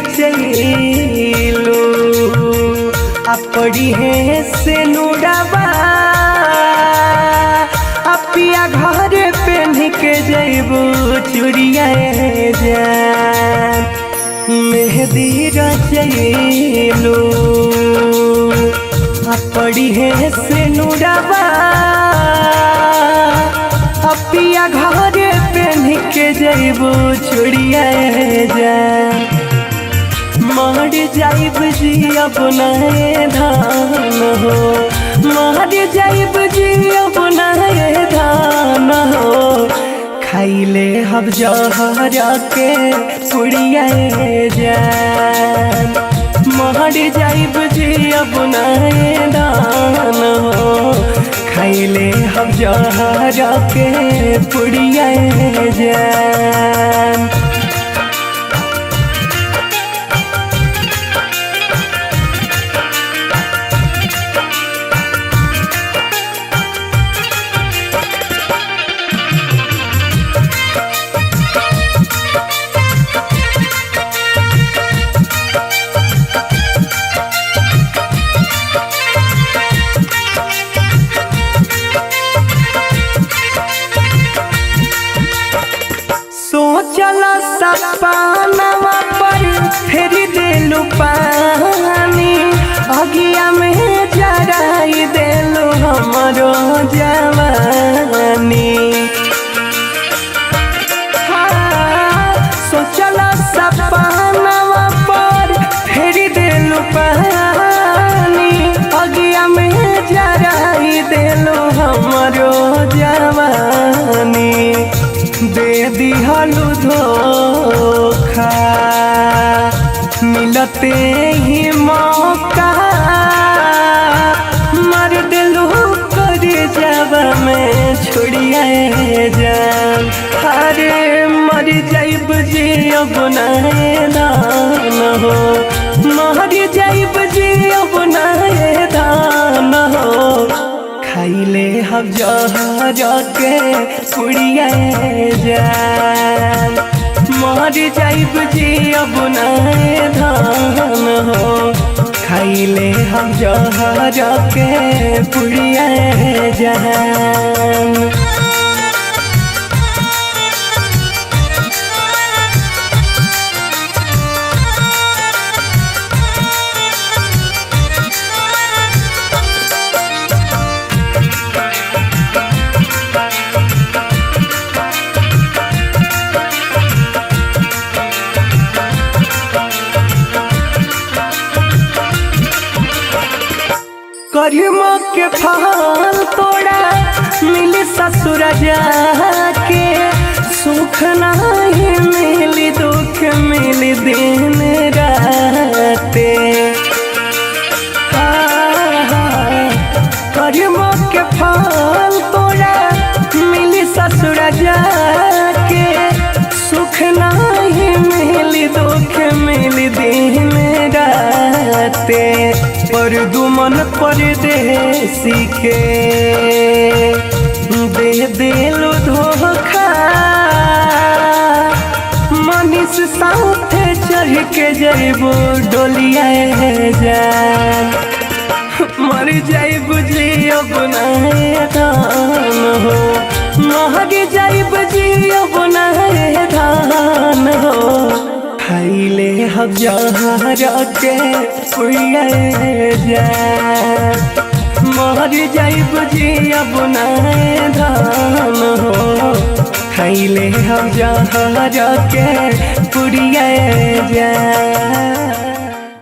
रचैलो अपड़ी है से नुड़ाबा अपिया घर पहन के जैबू चूड़िया जान मेहंदी रचैलो अपड़ी है से नुड़ाबा अपिया घर पहन के जैबू चूड़िया जान मर जाइब जी अपना धान हो मर जाइब जी अपना धान हो खाइले हम जहरा के पुड़िया जान मर जाइब जी अपना धान हो खाइले हम जहरा के पुड़िया जान सोचला सपनावा पर फेर देलू पानी अगिया में जराई देलू हमरो जवानी सोचला सपनावा पर फेर देलू पानी अगिया में जराई देलू हमरो जवानी दे दिहलु धोखा मिलते ही मौका मर दिलू कर जब में छोड़िया जान अरे मर जाइब जी अपना दान हो मर जाइब जी अपना दान हो खाइले हम जहरा के पुड़िया जान मर जाइब जी अपना धान हो खाइले हम जहरा के पुड़िया जान करिमा के फल तोड़ा मिली ससुर जाके सुख नहीं मिली दुख मिली दिन राते करिमा के फल तोड़ा मिली ससुर जाके सुख नहीं मिली दुख मिली दिन राते पर दुमन परदेसी के दे दिलु धोखा मनीष साथ चढ़ के जैबो डोलिया जान मर जाइब जी अपना धान हो मर जाइब जी अपना धान हो खाइले हम जहरा के पुड़िया जान मर जाइब जी अपना धान हो खाइले हम जहरा के पुड़िया जान।